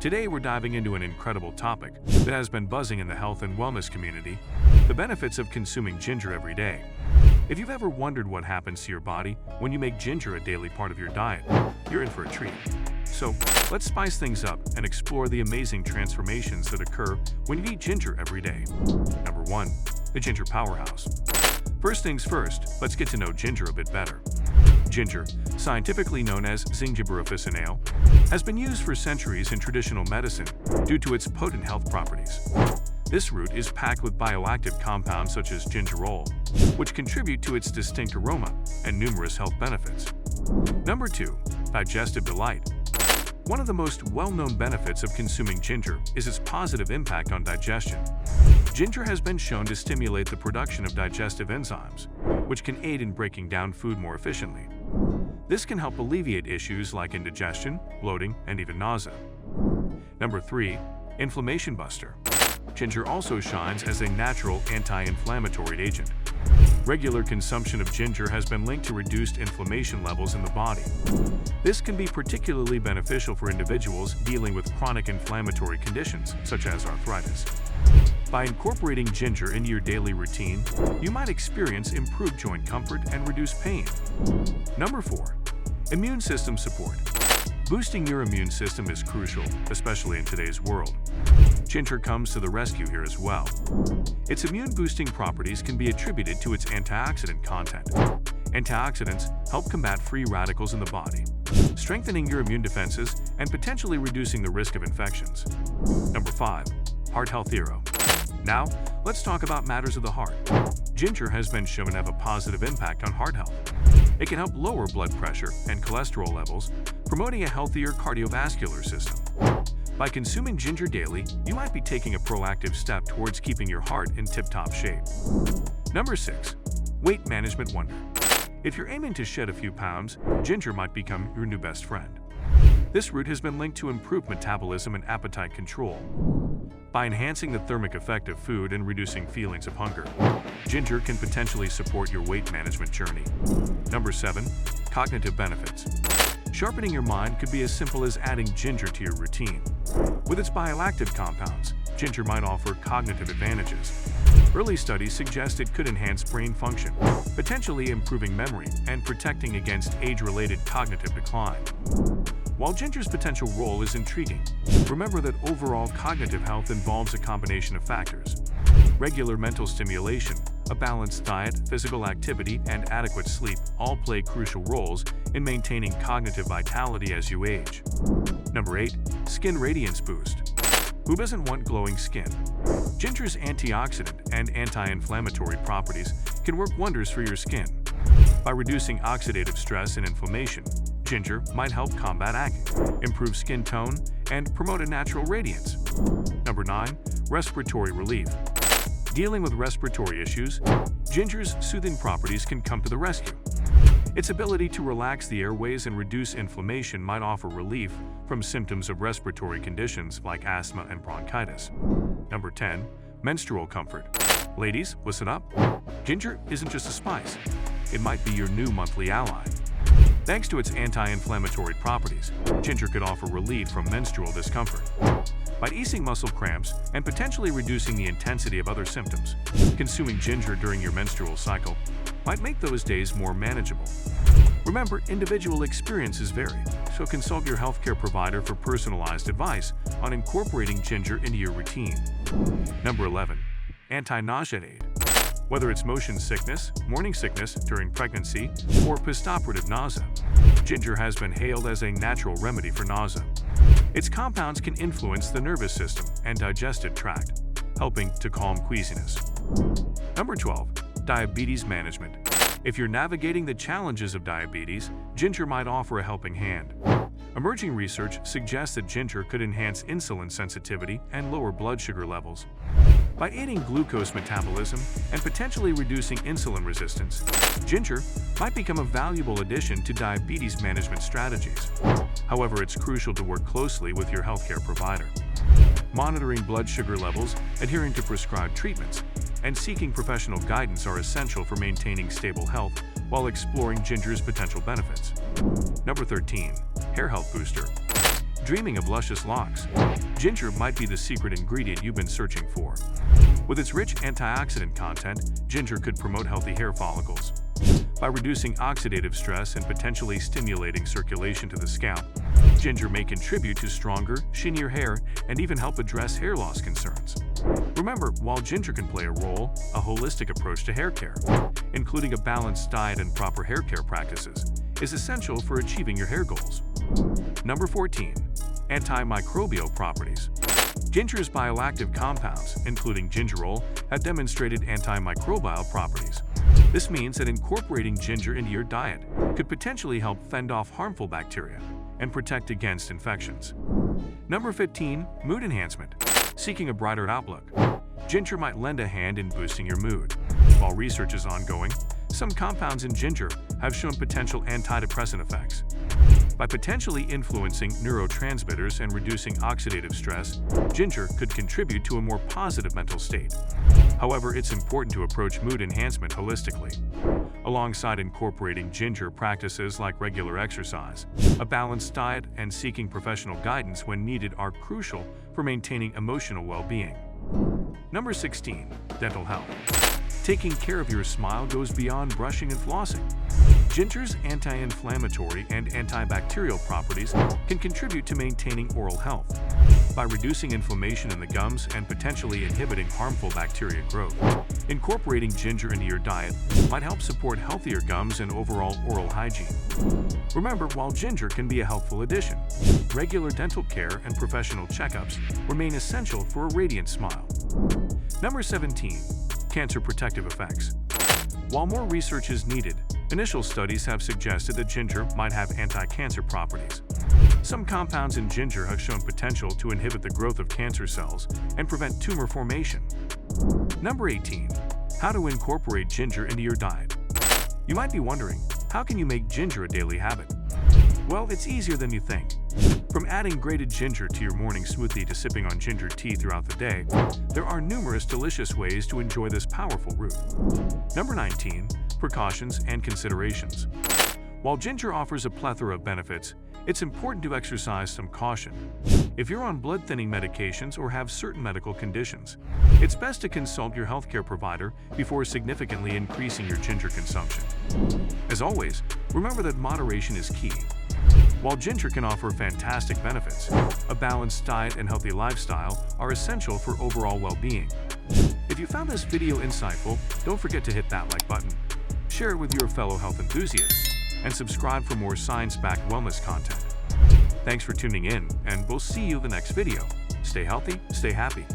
Today we're diving into an incredible topic that has been buzzing in the health and wellness community: the benefits of consuming ginger every day. If you've ever wondered what happens to your body when you make ginger a daily part of your diet, you're in for a treat. So let's spice things up and explore the amazing transformations that occur when you eat ginger every day. Number 1. The ginger powerhouse. First things first, let's get to know ginger a bit better. Ginger, scientifically known as Zingiber officinale, has been used for centuries in traditional medicine due to its potent health properties. This root is packed with bioactive compounds such as gingerol, which contribute to its distinct aroma and numerous health benefits. Number 2. Digestive delight. One of the most well-known benefits of consuming ginger is its positive impact on digestion. Ginger has been shown to stimulate the production of digestive enzymes, which can aid in breaking down food more efficiently. This can help alleviate issues like indigestion, bloating, and even nausea. Number 3. Inflammation buster. Ginger also shines as a natural anti-inflammatory agent. Regular consumption of ginger has been linked to reduced inflammation levels in the body. This can be particularly beneficial for individuals dealing with chronic inflammatory conditions, such as arthritis. By incorporating ginger into your daily routine, you might experience improved joint comfort and reduced pain. Number 4. Immune system support. Boosting your immune system is crucial, especially in today's world. Ginger comes to the rescue here as well. Its immune-boosting properties can be attributed to its antioxidant content. Antioxidants help combat free radicals in the body, strengthening your immune defenses and potentially reducing the risk of infections. Number 5. Heart health hero. Now, let's talk about matters of the heart. Ginger has been shown to have a positive impact on heart health. It can help lower blood pressure and cholesterol levels, promoting a healthier cardiovascular system. By consuming ginger daily, you might be taking a proactive step towards keeping your heart in tip-top shape. Number 6. Weight management wonder. If you're aiming to shed a few pounds, ginger might become your new best friend. This root has been linked to improved metabolism and appetite control. By enhancing the thermic effect of food and reducing feelings of hunger, ginger can potentially support your weight management journey. Number 7. Cognitive benefits. Sharpening your mind could be as simple as adding ginger to your routine. With its bioactive compounds, ginger might offer cognitive advantages. Early studies suggest it could enhance brain function, potentially improving memory and protecting against age-related cognitive decline. While ginger's potential role is intriguing, remember that overall cognitive health involves a combination of factors. Regular mental stimulation, a balanced diet, physical activity, and adequate sleep all play crucial roles in maintaining cognitive vitality as you age. Number 8. Skin radiance boost. Who doesn't want glowing skin? Ginger's antioxidant and anti-inflammatory properties can work wonders for your skin. By reducing oxidative stress and inflammation, ginger might help combat acne, improve skin tone, and promote a natural radiance. Number 9. Respiratory relief. Dealing with respiratory issues, ginger's soothing properties can come to the rescue. Its ability to relax the airways and reduce inflammation might offer relief from symptoms of respiratory conditions like asthma and bronchitis. Number 10. Menstrual comfort. Ladies, listen up. Ginger isn't just a spice. It might be your new monthly ally. Thanks to its anti-inflammatory properties, ginger could offer relief from menstrual discomfort. By easing muscle cramps and potentially reducing the intensity of other symptoms, consuming ginger during your menstrual cycle might make those days more manageable. Remember, individual experiences vary, so consult your healthcare provider for personalized advice on incorporating ginger into your routine. Number 11. Anti-nausea aid. Whether it's motion sickness, morning sickness during pregnancy, or postoperative nausea, ginger has been hailed as a natural remedy for nausea. Its compounds can influence the nervous system and digestive tract, helping to calm queasiness. Number 12. Diabetes management. If you're navigating the challenges of diabetes, ginger might offer a helping hand. Emerging research suggests that ginger could enhance insulin sensitivity and lower blood sugar levels. By aiding glucose metabolism and potentially reducing insulin resistance, ginger might become a valuable addition to diabetes management strategies. However, it's crucial to work closely with your healthcare provider. Monitoring blood sugar levels, adhering to prescribed treatments, and seeking professional guidance are essential for maintaining stable health while exploring ginger's potential benefits. Number 13. Hair health booster. Dreaming of luscious locks? Ginger might be the secret ingredient you've been searching for. With its rich antioxidant content, ginger could promote healthy hair follicles. By reducing oxidative stress and potentially stimulating circulation to the scalp, ginger may contribute to stronger, shinier hair and even help address hair loss concerns. Remember, while ginger can play a role, a holistic approach to hair care, including a balanced diet and proper hair care practices, is essential for achieving your hair goals. Number 14. Antimicrobial properties. Ginger's bioactive compounds, including gingerol, have demonstrated antimicrobial properties. This means that incorporating ginger into your diet could potentially help fend off harmful bacteria and protect against infections. Number 15. Mood enhancement. Seeking a brighter outlook. Ginger might lend a hand in boosting your mood. While research is ongoing, some compounds in ginger have shown potential antidepressant effects. By potentially influencing neurotransmitters and reducing oxidative stress, ginger could contribute to a more positive mental state. However, it's important to approach mood enhancement holistically. Alongside incorporating ginger, practices like regular exercise, a balanced diet, and seeking professional guidance when needed are crucial for maintaining emotional well-being. Number 16. Dental health. Taking care of your smile goes beyond brushing and flossing. Ginger's anti-inflammatory and antibacterial properties can contribute to maintaining oral health. By reducing inflammation in the gums and potentially inhibiting harmful bacteria growth, incorporating ginger into your diet might help support healthier gums and overall oral hygiene. Remember, while ginger can be a helpful addition, regular dental care and professional checkups remain essential for a radiant smile. Number 17. Cancer protective effects. While more research is needed, initial studies have suggested that ginger might have anti-cancer properties. Some compounds in ginger have shown potential to inhibit the growth of cancer cells and prevent tumor formation. Number 18. How to incorporate ginger into your diet. You might be wondering, how can you make ginger a daily habit? Well, it's easier than you think. From adding grated ginger to your morning smoothie to sipping on ginger tea throughout the day, there are numerous delicious ways to enjoy this powerful root. Number 19. Precautions and considerations. While ginger offers a plethora of benefits, it's important to exercise some caution. If you're on blood-thinning medications or have certain medical conditions, it's best to consult your healthcare provider before significantly increasing your ginger consumption. As always, remember that moderation is key. While ginger can offer fantastic benefits, a balanced diet and healthy lifestyle are essential for overall well-being. If you found this video insightful, don't forget to hit that like button, share it with your fellow health enthusiasts, and subscribe for more science-backed wellness content. Thanks for tuning in, and we'll see you in the next video. Stay healthy, stay happy.